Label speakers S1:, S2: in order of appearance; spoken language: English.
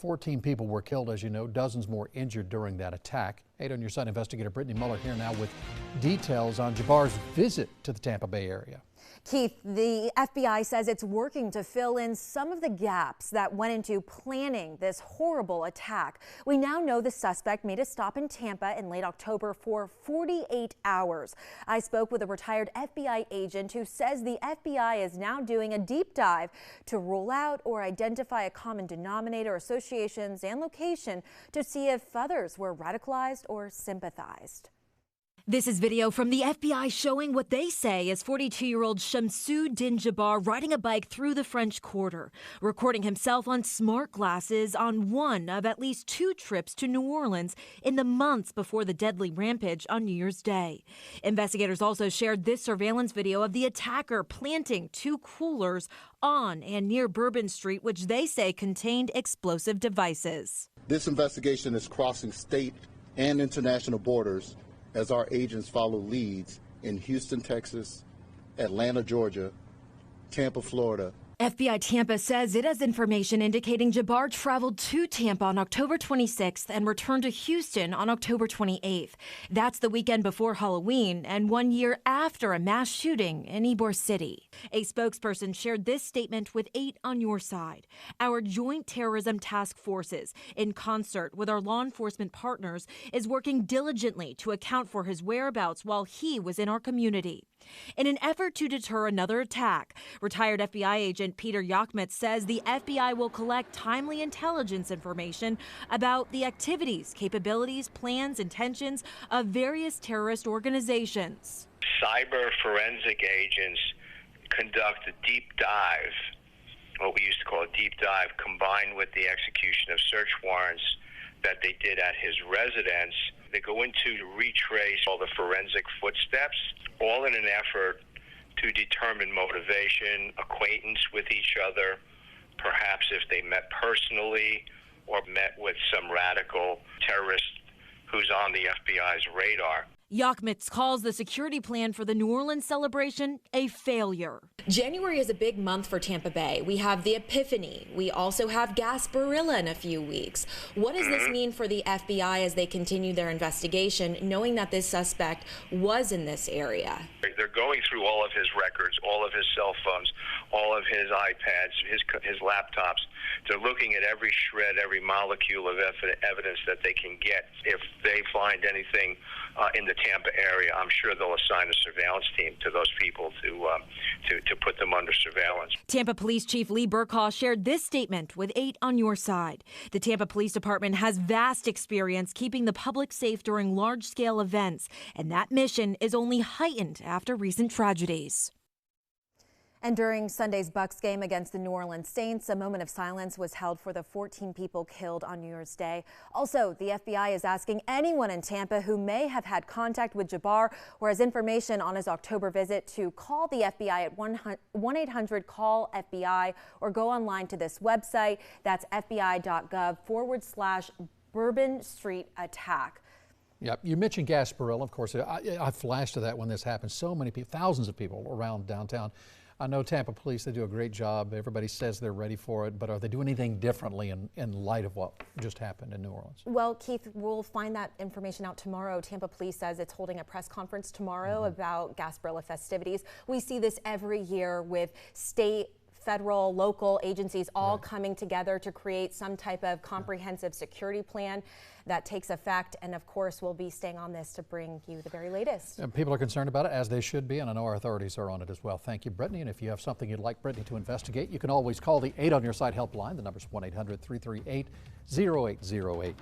S1: 14 people were killed, as you know, dozens more injured during that attack. 8 on your side investigator Brittany Muller here now with details on Jabbar's visit to the Tampa Bay area.
S2: Keith, the FBI says it's working to fill in some of the gaps that went into planning this horrible attack. We now know the suspect made a stop in Tampa in late October for 48 hours. I spoke with a retired FBI agent who says the FBI is now doing a deep dive to rule out or identify a common denominator, associations, and location to see if others were radicalized or sympathized.
S3: This is video from the FBI showing what they say is 42-year-old Shamsud-Din Jabbar riding a bike through the French Quarter, recording himself on smart glasses on one of at least 2 trips to New Orleans in the months before the deadly rampage on New Year's Day. Investigators also shared this surveillance video of the attacker planting 2 coolers on and near Bourbon Street, which they say contained explosive devices.
S4: This investigation is crossing state and international borders as our agents follow leads in Houston, Texas, Atlanta, Georgia, Tampa, Florida.
S3: FBI Tampa says it has information indicating Jabbar traveled to Tampa on October 26th and returned to Houston on October 28th. That's the weekend before Halloween and 1 year after a mass shooting in Ybor City. A spokesperson shared this statement with 8 on your side. Our joint terrorism task forces, in concert with our law enforcement partners, is working diligently to account for his whereabouts while he was in our community. In an effort to deter another attack, retired FBI agent Peter Yachmitz says the FBI will collect timely intelligence information about the activities, capabilities, plans, intentions of various terrorist organizations.
S5: Cyber forensic agents conduct a deep dive, what we used to call a deep dive, combined with the execution of search warrants that they did at his residence. They go into to retrace all the forensic footsteps, all in an effort to determine motivation, acquaintance with each other, perhaps if they met personally or met with some radical terrorist who's on the FBI's radar.
S3: Yachmitz calls the security plan for the New Orleans celebration a failure.
S6: January is a big month for Tampa Bay. We have the Epiphany. We also have Gasparilla in a few weeks. What does this mean for the FBI as they continue their investigation, knowing that this suspect was in this area?
S5: They're going through all of his records, all of his cell phones, all of his iPads, his laptops. They're looking at every shred, every molecule of evidence that they can get. If they find anything in the Tampa area, I'm sure they'll assign a surveillance team to those people to put them under surveillance.
S3: Tampa Police Chief Lee Burkhaw shared this statement with 8 on your side. The Tampa Police Department has vast experience keeping the public safe during large-scale events, and that mission is only heightened after recent tragedies.
S2: And during Sunday's Bucs game against the New Orleans Saints, a moment of silence was held for the 14 people killed on New Year's Day. Also, the FBI is asking anyone in Tampa who may have had contact with Jabbar or has information on his October visit to call the FBI at 1-800-CALL-FBI or go online to this website. That's fbi.gov/Bourbon Street attack.
S1: Yep, you mentioned Gasparilla. Of course, I flashed to that when this happened. So many people, thousands of people around downtown. I know Tampa Police, they do a great job. Everybody says they're ready for it, but are they doing anything differently in light of what just happened in New Orleans?
S2: Well, Keith, we'll find that information out tomorrow. Tampa Police says it's holding a press conference tomorrow about Gasparilla festivities. We see this every year with state, federal, local agencies all coming together to create some type of comprehensive security plan that takes effect. And of course, we'll be staying on this to bring you the very latest.
S1: And people are concerned about it, as they should be, and I know our authorities are on it as well. Thank you, Brittany. And if you have something you'd like Brittany to investigate, you can always call the 8 on your side helpline. The number's 1-800-338-0808.